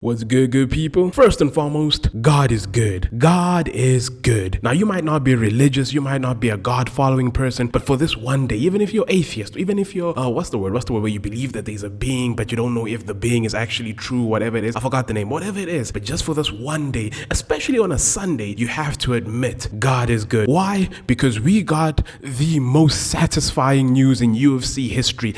What's good, good people? First and foremost, God is good. God is good. Now, you might not be religious, you might not be a God-following person, but for this one day, even if you're atheist, even if you're, what's the word where you believe that there's a being, but you don't know if the being is actually true, whatever it is, I forgot the name, whatever it is, but just for this one day, especially on a Sunday, you have to admit God is good. Why? Because we got the most satisfying news in UFC history.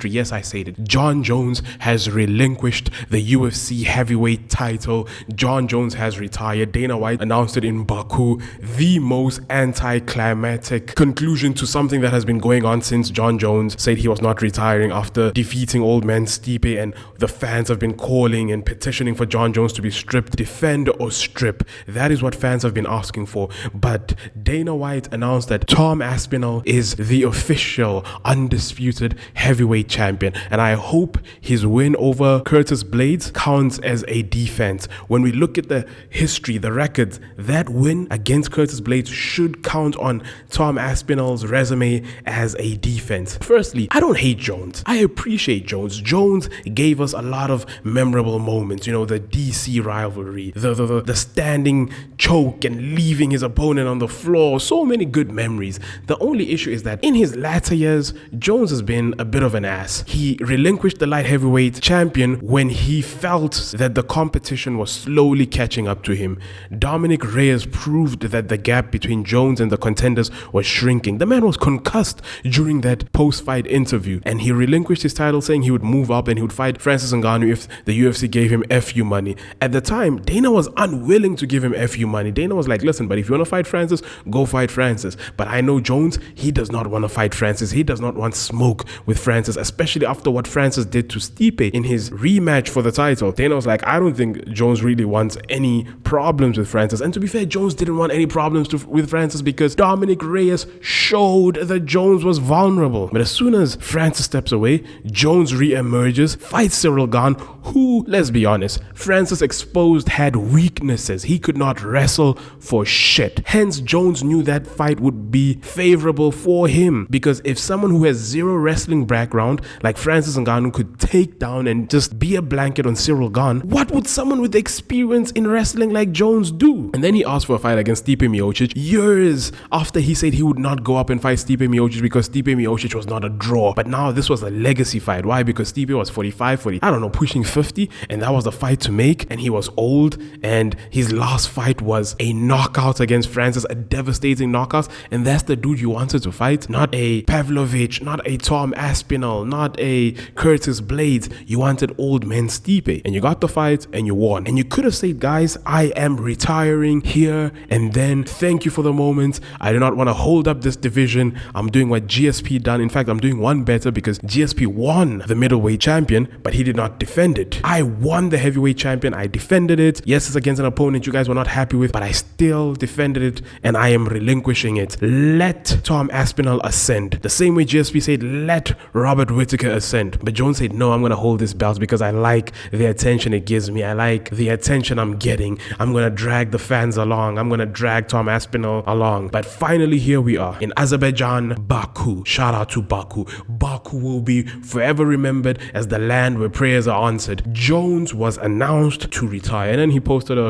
Yes, I said it. Jon Jones has relinquished the UFC heavyweight title. Jon Jones has retired. Dana White announced it in Baku. The most anticlimactic conclusion to something that has been going on since Jon Jones said he was not retiring after defeating old man Stipe, and the fans have been calling and petitioning for Jon Jones to be stripped. Defend or strip. That is what fans have been asking for. But Dana White announced that Tom Aspinall is the official undisputed heavyweight champion, and I hope his win over Curtis Blades counts as a defense. When we look at the history, the records, that win against Curtis Blades should count on Tom Aspinall's resume as a defense. Firstly, I don't hate Jones. I appreciate Jones. Jones gave us a lot of memorable moments, you know, the DC rivalry, the standing choke and leaving his opponent on the floor, so many good memories. The only issue is that in his latter years, Jones has been a bit of an ass. He relinquished the light heavyweight champion when he felt that the competition was slowly catching up to him. Dominic Reyes proved that the gap between Jones and the contenders was shrinking. The man was concussed during that post-fight interview, and he relinquished his title saying he would move up and he would fight Francis Ngannou if the UFC gave him FU money. At the time, Dana was unwilling to give him FU money. Dana was like, listen, but if you want to fight Francis, go fight Francis. But I know Jones, he does not want to fight Francis. He does not want smoke with Francis, especially after what Francis did to Stipe in his rematch for the title. Dana was like, I don't think Jones really wants any problems with Francis. And to be fair, Jones didn't want any problems with Francis because Dominic Reyes showed that Jones was vulnerable. But as soon as Francis steps away, Jones re-emerges, fights Cyril Gane, who, let's be honest, Francis exposed had weaknesses. He could not wrestle for shit. Hence, Jones knew that fight would be favorable for him, because if someone who has zero wrestling background like Francis Ngannou could take down and just be a blanket on Cyril Gane, what would someone with experience in wrestling like Jones do? And then he asked for a fight against Stipe Miocic years after he said he would not go up and fight Stipe Miocic because Stipe Miocic was not a draw. But now this was a legacy fight. Why? Because Stipe was 45, pushing 50, and that was the fight to make, and he was old, and his last fight was a knockout against Francis, a devastating knockout, and that's the dude you wanted to fight, not a Pavlovich, not a Tom Aspinall, not a Curtis Blades. You wanted old man Stipe, and you got the fight and you won. And you could have said, guys, I am retiring here and then. Thank you for the moment. I do not want to hold up this division. I'm doing what GSP done. In fact, I'm doing one better because GSP won the middleweight champion, but he did not defend it. I won the heavyweight champion. I defended it. Yes, it's against an opponent you guys were not happy with, but I still defended it, and I am relinquishing it. Let Tom Aspinall ascend. The same way GSP said, let Robert Whittaker ascend. But Jones said, no, I'm going to hold this belt because I like the attention it gives me. I like the attention I'm getting. I'm going to drag the fans along. I'm going to drag Tom Aspinall along. But finally, here we are in Azerbaijan, Baku. Shout out to Baku. Baku will be forever remembered as the land where prayers are answered. Jones was announced to retire, and then he posted a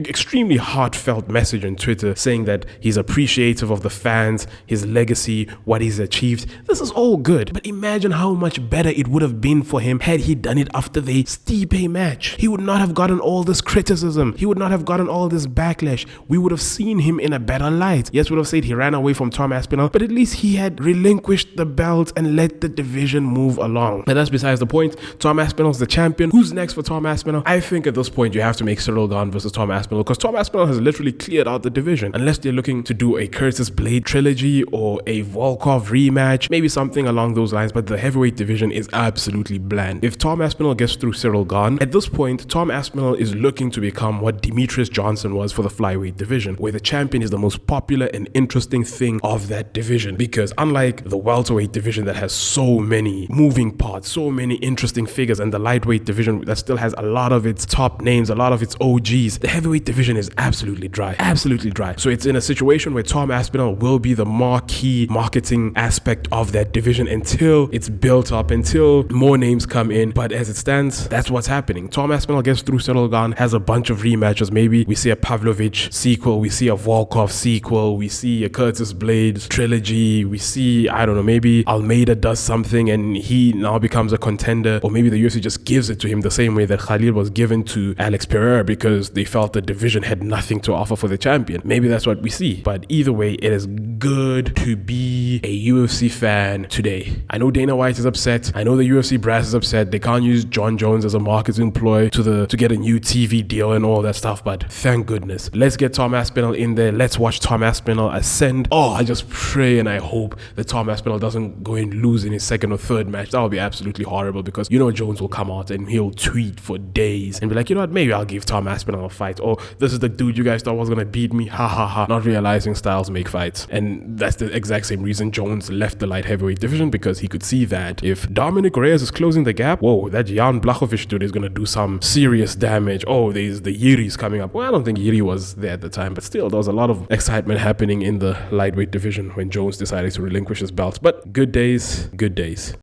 extremely heartfelt message on Twitter saying that he's appreciative of the fans, his legacy, what he's achieved. This is all good, but imagine how much better it would have been for him had he done it after the Stipe match. He would not have gotten all this criticism. He would not have gotten all this backlash. We would have seen him in a better light. Yes, we would have said he ran away from Tom Aspinall, but at least he had relinquished the belt and let the division move along. But that's besides the point. Tom Aspinall's the champion. Who's next for Tom Aspinall? I think at this point you have to make Cyril Gane versus Tom Aspinall, because Tom Aspinall has literally cleared out the division. Unless they're looking to do a Curtis Blade trilogy or a Volkov rematch, maybe something along those lines, but the heavyweight division is absolutely bland. If Tom Aspinall gets through Cyril Gane, at this point, Tom Aspinall is looking to become what Demetrius Johnson was for the flyweight division, where the champion is the most popular and interesting thing of that division. Because unlike the welterweight division that has so many moving parts, so many interesting figures, and the lightweight division that still has a lot of its top names, a lot of its OGs, the heavyweight division is absolutely dry. Absolutely dry. So it's in a situation where Tom Aspinall will be the marquee marketing aspect of that division until it's built up, until more names come in. But as it stands, that's what's happening. Tom Aspinall gets through Cyril Gane, has a bunch of rematches. Maybe we see a Pavlovich sequel, we see a Volkov sequel, we see a Curtis Blades trilogy, we see, I don't know, maybe Almeida does something and he now becomes a contender, or maybe the UFC just gives it to him the same way that Khalil was given to Alex Pereira because they felt the division had nothing to offer for the champion. Maybe that's what we see. But either way, it is good to be a UFC fan today. I know Dana White is upset. I know the UFC brass is upset. They can't use John Jones as a marketing ploy to get a new TV deal and all that stuff. But thank goodness. Let's get Tom Aspinall in there. Let's watch Tom Aspinall ascend. Oh, I just pray and I hope that Tom Aspinall doesn't go and lose in his second or third match. That would be absolutely horrible because you know Jones will come out and he'll tweet for days and be like, you know what, maybe I'll give Tom Aspinall a fight. Or this is the dude you guys thought was gonna beat me. Ha ha ha. Not realizing styles make fights. And that's the exact same reason Jones left the light heavyweight division, because he could see that if Dominic Reyes is closing the gap, whoa, that Jan Blachowicz dude is gonna do some serious damage. Oh, there's the Yuri's coming up. Well, I don't think Yuri was there at the time, but still there was a lot of excitement happening in the lightweight division when Jones decided to relinquish his belt. But good days, good days.